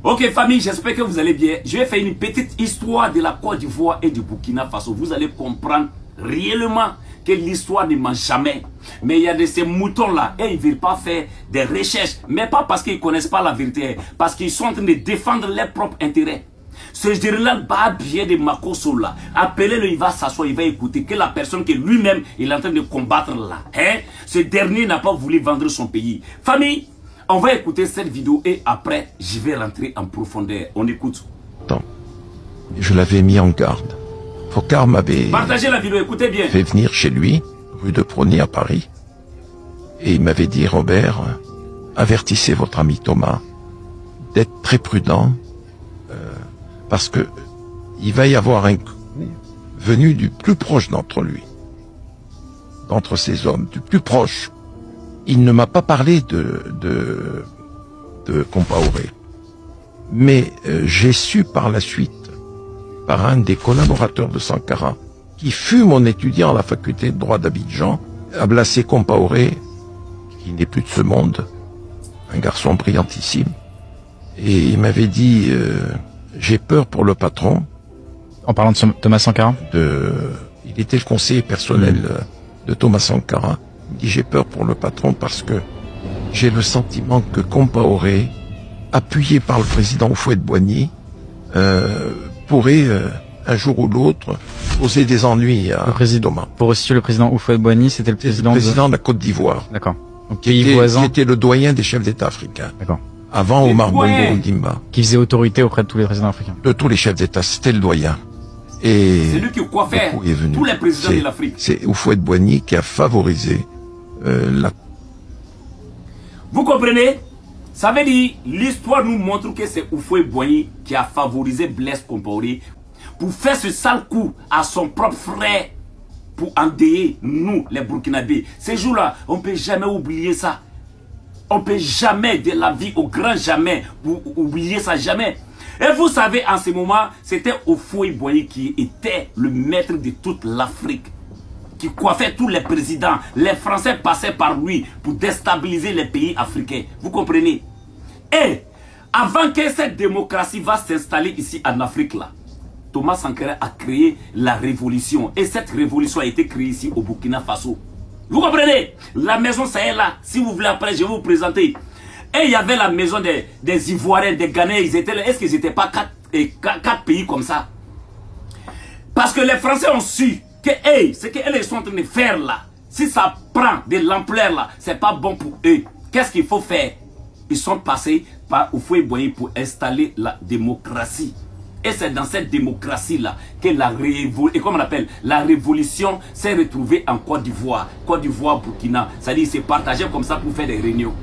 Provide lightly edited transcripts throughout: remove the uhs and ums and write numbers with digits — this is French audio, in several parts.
Ok famille, j'espère que vous allez bien. Je vais faire une petite histoire de la Côte d'Ivoire et du Burkina Faso. Vous allez comprendre réellement que l'histoire ne ment jamais. Mais il y a de ces moutons-là et ils ne veulent pas faire des recherches. Mais pas parce qu'ils ne connaissent pas la vérité. Parce qu'ils sont en train de défendre leurs propres intérêts. Ce général Babie de Makosso là, appelez-le, il va s'asseoir, il va écouter que la personne que lui-même il est en train de combattre là. Ce dernier n'a pas voulu vendre son pays. Famille, on va écouter cette vidéo et après, je vais rentrer en profondeur. On écoute. Je l'avais mis en garde. Focard m'avait Partagez la vidéo, écoutez bien. fait venir chez lui, rue de Prony à Paris. Et il m'avait dit, Robert, avertissez votre ami Thomas d'être très prudent, parce que il va y avoir un coup venu du plus proche d'entre lui, d'entre ces hommes, du plus proche. Il ne m'a pas parlé de Compaoré. Mais j'ai su par la suite, par un des collaborateurs de Sankara, qui fut mon étudiant à la faculté de droit d'Abidjan, Ablassé Compaoré, qui n'est plus de ce monde, un garçon brillantissime. Et il m'avait dit, j'ai peur pour le patron. En parlant de Thomas Sankara, il était le conseiller personnel de Thomas Sankara. Il dit, j'ai peur pour le patron parce que j'ai le sentiment que Compaoré, appuyé par le président Houphouët-Boigny, pourrait un jour ou l'autre poser des ennuis à Thomas. Pour resituer, le président Houphouët-Boigny, c'était le président de la Côte d'Ivoire. D'accord. Donc Qui était le doyen des chefs d'État africains. D'accord. Avant Omar Bongo Ondimba. Qui faisait autorité auprès de tous les présidents africains. De tous les chefs d'État, c'était le doyen. Et c'est lui qui coiffait tous les présidents de l'Afrique. C'est Houphouët-Boigny qui a favorisé la... Vous comprenez? Ça veut dire, l'histoire nous montre que c'est Houphouët-Boigny qui a favorisé Blaise Compaoré pour faire ce sale coup à son propre frère, pour endeuiller nous, les Burkinabés. Ces jours-là, on ne peut jamais oublier ça. On ne peut jamais, de la vie au grand jamais, vous oublier ça jamais. Et vous savez, en ce moment, c'était Houphouët-Boigny qui était le maître de toute l'Afrique, qui coiffait tous les présidents. Les Français passaient par lui pour déstabiliser les pays africains. Vous comprenez? Et avant que cette démocratie va s'installer ici en Afrique, là, Thomas Sankara a créé la révolution. Et cette révolution a été créée ici au Burkina Faso. Vous comprenez? La maison Sahel là, si vous voulez après, je vais vous présenter. Et il y avait la maison des Ivoiriens, des Ghanéens, ils étaient là. Est-ce qu'ils n'étaient pas quatre pays comme ça? Parce que les Français ont su que hey, ce qu'ils sont en train de faire là, si ça prend de l'ampleur là, c'est pas bon pour eux. Qu'est-ce qu'il faut faire? Ils sont passés par Houphouët-Boigny pour installer la démocratie. Et c'est dans cette démocratie-là que la révolution s'est retrouvée en Côte d'Ivoire. Côte d'Ivoire, Burkina. C'est-à-dire qu'ils se partageaient comme ça pour faire des réunions.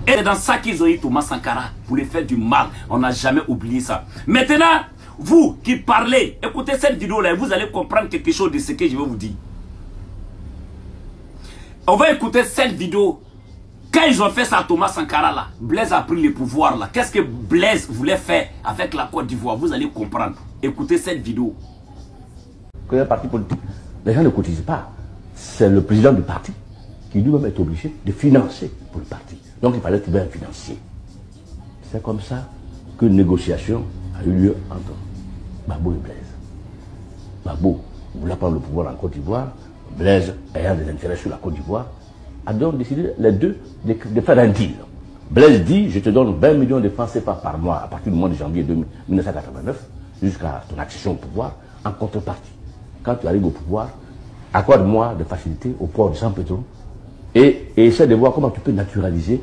Et c'est dans ça qu'ils ont eu Thomas Sankara pour les faire du mal. On n'a jamais oublié ça. Maintenant, vous qui parlez, écoutez cette vidéo-là et vous allez comprendre quelque chose de ce que je vais vous dire. On va écouter cette vidéo. Quand ils ont fait ça à Thomas Sankara là, Blaise a pris le pouvoir là. Qu'est-ce que Blaise voulait faire avec la Côte d'Ivoire? Vous allez comprendre. Écoutez cette vidéo. Que un parti politique, les gens ne cotisent pas. C'est le président du parti qui lui-même est obligé de financer pour le parti. Donc il fallait trouver un financier. C'est comme ça qu'une négociation a eu lieu entre Gbagbo et Blaise. Gbagbo voulait prendre le pouvoir en Côte d'Ivoire. Blaise, ayant des intérêts sur la Côte d'Ivoire, a donc décidé les deux de faire un deal. Blaise dit, je te donne 20 millions de francs CFA par mois à partir du mois de janvier 1989 jusqu'à ton accession au pouvoir en contrepartie. Quand tu arrives au pouvoir, accorde-moi des facilités au port de San Pedro et essaie de voir comment tu peux naturaliser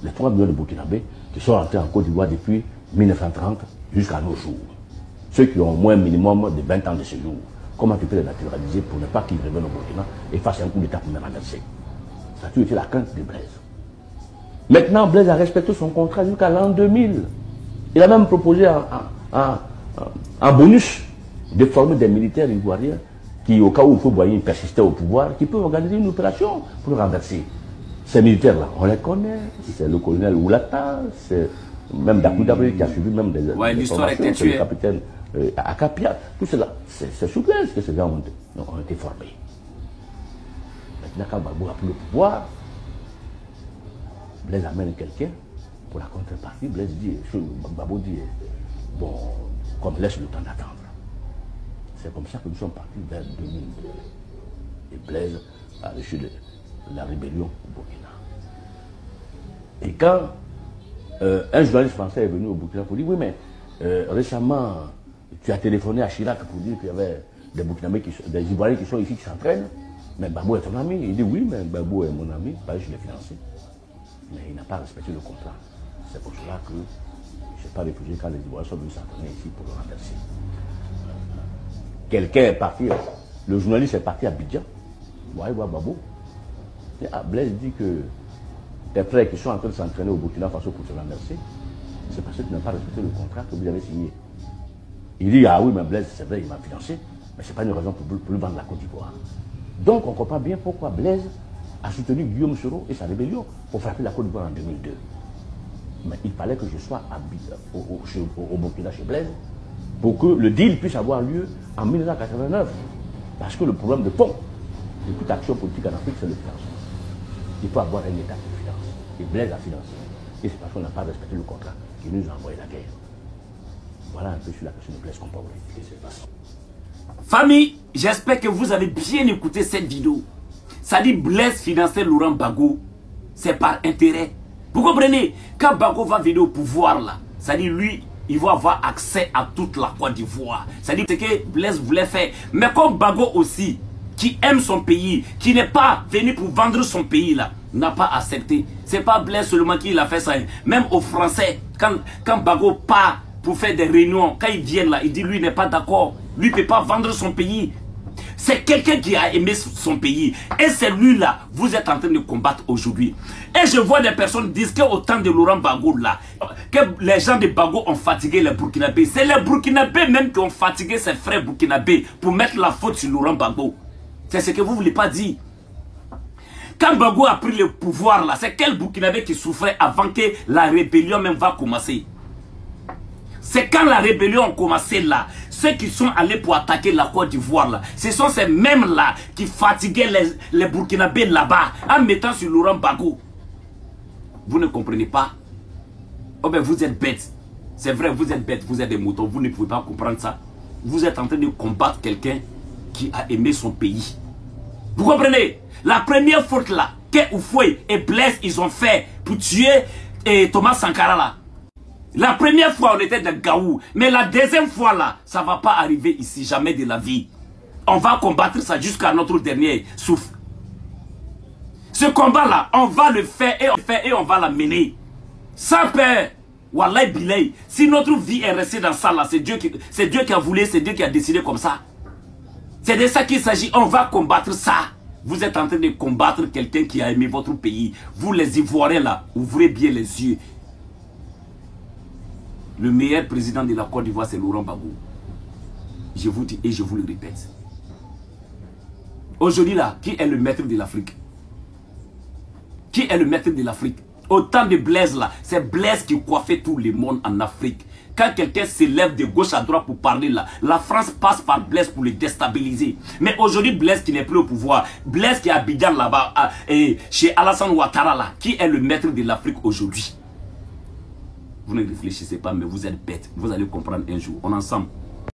les 3 millions de Burkinabés qui sont rentrés en Côte d'Ivoire depuis 1930 jusqu'à nos jours. Ceux qui ont au moins un minimum de 20 ans de séjour. Comment tu peux les naturaliser pour ne pas qu'ils reviennent au Burkina et fassent un coup d'État pour me renverser. Ça a toujours été la crainte de Blaise. Maintenant, Blaise a respecté son contrat jusqu'à l'an 2000. Il a même proposé en bonus de former des militaires ivoiriens qui, au cas où Houphouët-Boigny persistait au pouvoir, qui peuvent organiser une opération pour le renverser. Ces militaires-là, on les connaît. C'est le colonel Oulata, c'est même Dakou Dabré qui a suivi même des formations, c'est le capitaine Akapia. Tout cela, c'est sous Blaise que ces gens ont été formés. Maintenant, quand Gbagbo a pris le pouvoir, Blaise amène quelqu'un Pour la contrepartie, Blaise dit, Gbagbo dit, bon, comme laisse le temps d'attendre. C'est comme ça que nous sommes partis vers 2002. Et Blaise a reçu la rébellion au Burkina. Et quand un journaliste français est venu au Burkina pour dire, oui, mais récemment, tu as téléphoné à Chirac pour dire qu'il y avait des Burkinabés, des Ivoiriens qui sont ici, qui s'entraînent. Mais Gbagbo est ton ami. Il dit, oui, mais Gbagbo est mon ami, parce que je l'ai financé. Mais il n'a pas respecté le contrat. C'est pour cela que je ne suis pas réfugié quand les Ivoiriens sont venus s'entraîner ici pour le renverser. Quelqu'un est parti, le journaliste est parti à Abidjan. Ouais, Gbagbo. Blaise dit que tes frères qui sont en train de s'entraîner au Burkina Faso pour te renverser, c'est parce que tu n'as pas respecté le contrat que vous avez signé. Il dit, ah oui, mais Blaise, c'est vrai, il m'a financé, mais ce n'est pas une raison pour lui vendre la Côte d'Ivoire. Donc on comprend bien pourquoi Blaise a soutenu Guillaume Soro et sa rébellion pour frapper la Côte d'Ivoire en 2002. Mais il fallait que je sois au Burkina chez Blaise pour que le deal puisse avoir lieu en 1989. Parce que le problème de fond de toute action politique en Afrique, c'est le financement. Il faut avoir un État qui finance. Et Blaise a financé. Et c'est parce qu'on n'a pas respecté le contrat qui nous a envoyé la guerre. Voilà un peu sur la question de Blaise Compaoré. Famille, j'espère que vous avez bien écouté cette vidéo. Ça dit Blaise finançait Laurent Gbagbo. C'est par intérêt. Vous comprenez? Quand Gbagbo va venir au pouvoir là, ça dit lui, il va avoir accès à toute la Côte d'Ivoire. Ça dit ce que Blaise voulait faire. Mais comme Gbagbo aussi, qui aime son pays, qui n'est pas venu pour vendre son pays là, n'a pas accepté. C'est pas Blaise seulement qui l'a fait ça. Même aux Français, quand Gbagbo part pour faire des réunions, quand ils viennent là, il dit lui n'est pas d'accord. Lui ne peut pas vendre son pays. C'est quelqu'un qui a aimé son pays. Et c'est lui là, vous êtes en train de combattre aujourd'hui. Et je vois des personnes dire qu'au temps de Laurent Gbagbo là, que les gens de Gbagbo ont fatigué les Burkinabés. C'est les Burkinabés même qui ont fatigué ses frères Burkinabés pour mettre la faute sur Laurent Gbagbo. C'est ce que vous ne voulez pas dire. Quand Gbagbo a pris le pouvoir là, c'est quel Burkinabé qui souffrait avant que la rébellion même va commencer? C'est quand la rébellion a commencé là, ceux qui sont allés pour attaquer la Côte d'Ivoire là, ce sont ces mêmes là qui fatiguaient les Burkinabés là-bas en mettant sur Laurent Gbagbo. Vous ne comprenez pas? Oh ben vous êtes bêtes. C'est vrai, vous êtes bêtes, vous êtes des moutons, vous ne pouvez pas comprendre ça. Vous êtes en train de combattre quelqu'un qui a aimé son pays. Vous comprenez? La première faute là, que Houphouët et Blaise ils ont fait pour tuer Thomas Sankara là. La première fois on était dans Gaou, mais la deuxième fois là, ça ne va pas arriver ici, jamais de la vie. On va combattre ça jusqu'à notre dernier souffle. Ce combat là, on va le faire et on va la mener. Sans peur. Wallahi bilay. Si notre vie est restée dans ça là, c'est Dieu qui a voulu, c'est Dieu qui a décidé comme ça. C'est de ça qu'il s'agit, on va combattre ça. Vous êtes en train de combattre quelqu'un qui a aimé votre pays. Vous les Ivoiriens là, ouvrez bien les yeux. Le meilleur président de la Côte d'Ivoire, c'est Laurent Gbagbo. Je vous dis et je vous le répète. Aujourd'hui là, qui est le maître de l'Afrique? Qui est le maître de l'Afrique? Autant de Blaise là, c'est Blaise qui coiffait tout le monde en Afrique. Quand quelqu'un s'élève de gauche à droite pour parler là, la France passe par Blaise pour le déstabiliser. Mais aujourd'hui, Blaise qui n'est plus au pouvoir, Blaise qui est à Abidjan là-bas, et chez Alassane Ouattara là, qui est le maître de l'Afrique aujourd'hui? Vous ne réfléchissez pas, mais vous êtes bêtes. Vous allez comprendre un jour. On est ensemble.